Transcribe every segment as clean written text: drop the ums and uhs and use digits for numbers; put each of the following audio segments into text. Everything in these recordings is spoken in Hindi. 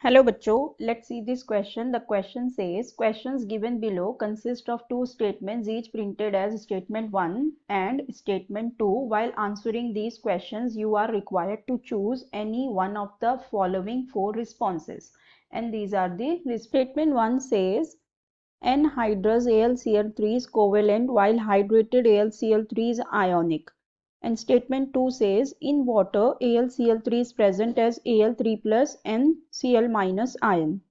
Hello bachcho, let's see this question. The question says, questions given below consist of two statements each printed as statement 1 and statement 2. While answering these questions, you are required to choose any one of the following four responses. And these are the statement 1 says, anhydrous AlCl3 is covalent while hydrated AlCl3 is ionic. And statement 2 says, in water, AlCl3 is present as Al3 plus and Cl minus ion.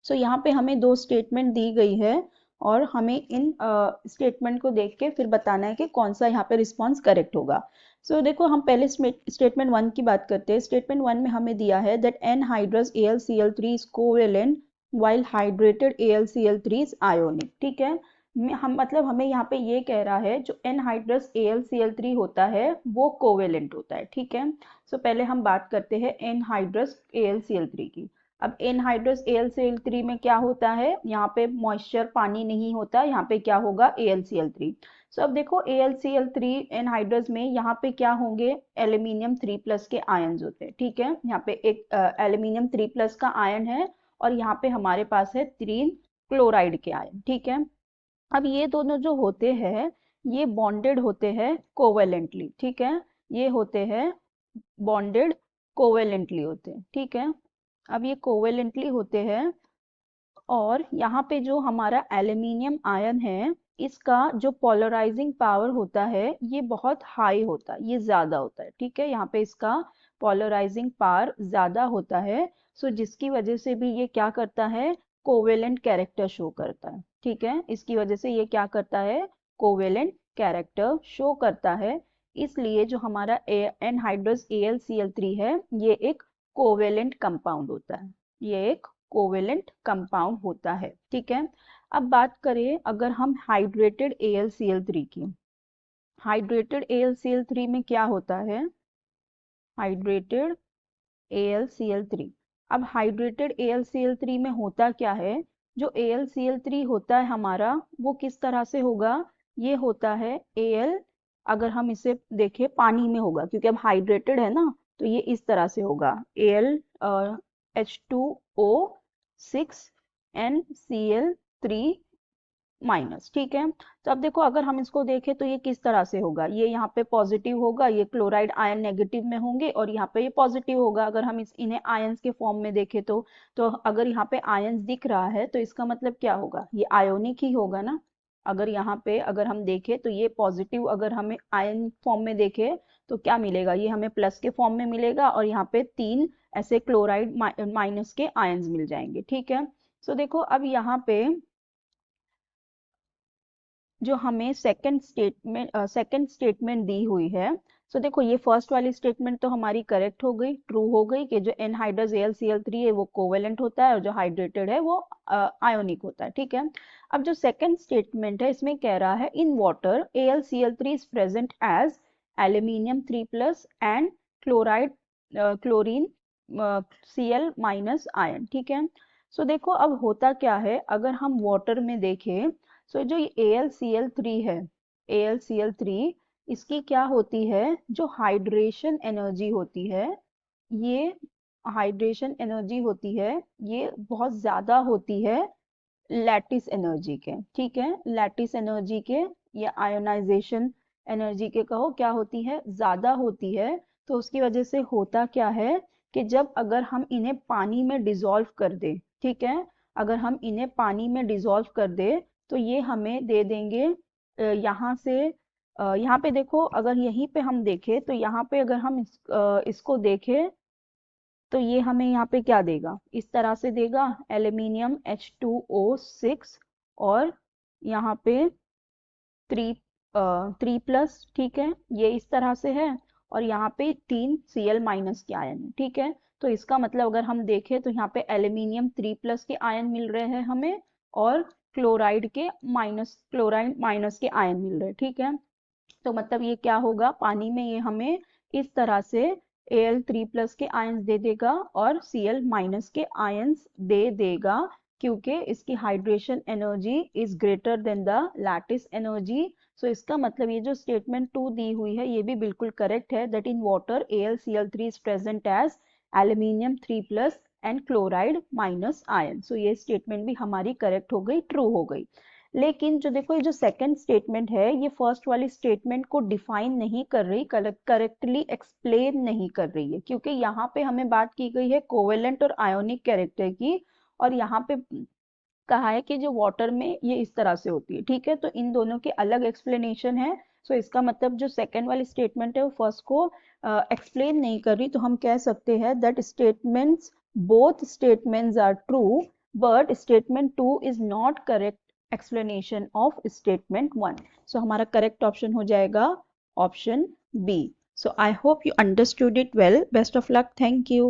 So यहाँ पे हमें दो स्टेटमेंट दी गई है और हमें इन स्टेटमेंट को देख के फिर बताना है कि कौन सा यहाँ पे रिस्पॉन्स करेक्ट होगा. सो देखो हम पहले स्टेटमेंट 1 की बात करते हैं. स्टेटमेंट 1 में हमें दिया है that anhydrous AlCl3 is covalent while hydrated AlCl3 is ionic. ठीक है, हम मतलब हमें यहाँ पे ये कह रहा है जो एनहाइड्रस AlCl3 होता है वो कोवेलेंट होता है. ठीक है, सो पहले हम बात करते हैं एनहाइड्रस AlCl3 की. अब एनहाइड्रस AlCl3 में क्या होता है, यहाँ पे मॉइस्चर पानी नहीं होता, यहाँ पे क्या होगा AlCl3. सो अब देखो AlCl3 एनहाइड्रस में यहाँ पे क्या होंगे, एल्यूमिनियम 3+ के आयन्स होते हैं. ठीक है, यहाँ पे एक एल्यूमिनियम 3+ का आयन है और यहाँ पे हमारे पास है 3 क्लोराइड के आयन. ठीक है, अब ये दोनों जो होते हैं ये बॉन्डेड होते हैं कोवेलेंटली. ठीक है, ये होते हैं बॉन्डेड कोवेलेंटली होते हैं. ठीक है, अब ये कोवेलेंटली होते हैं और यहाँ पे जो हमारा एल्यूमिनियम आयन है इसका जो पोलराइजिंग पावर होता है ये बहुत हाई होता है, ये ज्यादा होता है. ठीक है, यहाँ पे इसका पोलराइजिंग पावर ज्यादा होता है. सो जिसकी वजह से भी ये क्या करता है, कोवेलेंट कैरेक्टर शो करता है. ठीक है, इसकी वजह से ये क्या करता है, कोवेलेंट कैरेक्टर शो करता है. इसलिए जो हमारा एनहाइड्रस AlCl3 है ये एक कोवेलेंट कंपाउंड होता है, ये एक कोवेलेंट कंपाउंड होता है. ठीक है, अब बात करें अगर हम हाइड्रेटेड AlCl3 की. हाइड्रेटेड AlCl3 में क्या होता है, हाइड्रेटेड AlCl3. अब हाइड्रेटेड AlCl3 में होता क्या है, जो AlCl3 होता है हमारा वो किस तरह से होगा, ये होता है Al, अगर हम इसे देखें पानी में होगा क्योंकि अब हाइड्रेटेड है ना, तो ये इस तरह से होगा Al H2O6 NCl3 माइनस. ठीक है, तो अब देखो अगर हम इसको देखें तो ये किस तरह से होगा, ये यहाँ पे पॉजिटिव होगा, ये क्लोराइड आयन नेगेटिव में होंगे और यहाँ पे ये पॉजिटिव होगा. अगर हम इन्हें आयंस के फॉर्म में देखें तो अगर यहाँ पे आयंस दिख रहा है तो इसका मतलब क्या होगा, ये आयोनिक ही होगा ना. अगर यहाँ पे अगर हम देखें तो ये पॉजिटिव अगर हमें आयन फॉर्म में देखें तो क्या मिलेगा, ये हमें प्लस के फॉर्म में मिलेगा और यहाँ पे 3 ऐसे क्लोराइड माइनस के आयन्स मिल जाएंगे. ठीक है, सो देखो अब यहाँ पे जो हमें सेकंड स्टेटमेंट दी हुई है. सो देखो ये फर्स्ट वाली स्टेटमेंट तो हमारी करेक्ट हो गई, ट्रू हो गई कि जो एनहाइड्रस AlCl3 है वो कोवेलेंट होता है और जो हाइड्रेटेड है वो आयोनिक होता है. ठीक है, अब जो सेकंड स्टेटमेंट है इसमें कह रहा है in water AlCl3 is present as aluminium 3+ and chlorine Cl minus ion. ठीक है, सो देखो अब होता क्या है, अगर हम वाटर में देखें सो जो ये AlCl3 है, AlCl3 इसकी क्या होती है, जो हाइड्रेशन एनर्जी होती है, ये हाइड्रेशन एनर्जी होती है ये बहुत ज्यादा होती है लैटिस एनर्जी के. ठीक है, लैटिस एनर्जी के या आयोनाइजेशन एनर्जी के कहो, क्या होती है, ज्यादा होती है. तो उसकी वजह से होता क्या है कि जब अगर हम इन्हें पानी में डिसॉल्व कर दे, ठीक है, अगर हम इन्हें पानी में डिसॉल्व कर दे तो ये हमें दे देंगे यहाँ से यहाँ पे देखो अगर यहीं पे हम देखें तो यहाँ पे अगर हम इसको देखें तो ये हमें यहाँ पे क्या देगा, इस तरह से देगा एल्यूमिनियम H2O6 और यहाँ पे 3+. ठीक है, ये इस तरह से है और यहाँ पे 3 Cl माइनस के आयन है. ठीक है, तो इसका मतलब अगर हम देखें तो यहाँ पे एल्यूमिनियम 3+ के आयन मिल रहे हैं हमें और क्लोराइड माइनस के आयन मिल रहे हैं. ठीक है, तो मतलब ये क्या होगा, पानी में ये हमें इस तरह से Al3+ के आयन्स दे देगा और Cl माइनस के आयन्स दे देगा क्योंकि इसकी hydration energy is greater than the lattice energy. So इसका मतलब ये जो स्टेटमेंट 2 दी हुई है ये भी बिल्कुल करेक्ट है, that in water AlCl3 is present as aluminium 3+ and chloride minus ion. So ये स्टेटमेंट भी हमारी करेक्ट हो गई, ट्रू हो गई। लेकिन जो देखो ये जो सेकंड स्टेटमेंट है ये फर्स्ट वाली स्टेटमेंट को डिफाइन नहीं कर रही, करेक्टली एक्सप्लेन नहीं कर रही है, क्योंकि यहाँ पे हमें बात की गई है कोवेलेंट और आयोनिक कैरेक्टर की, और यहाँ पे कहा है कि जो वाटर में ये इस तरह से होती है। ठीक है, तो इन दोनों के अलग एक्सप्लेनेशन है। सो इसका मतलब जो सेकेंड वाली स्टेटमेंट है वो फर्स्ट को एक्सप्लेन नहीं कर रही, तो हम कह सकते हैं that statements both statements are true but statement 2 is not correct explanation of statement 1. So हमारा correct option हो जाएगा option B. So I hope you understood it well. Best of luck. Thank you.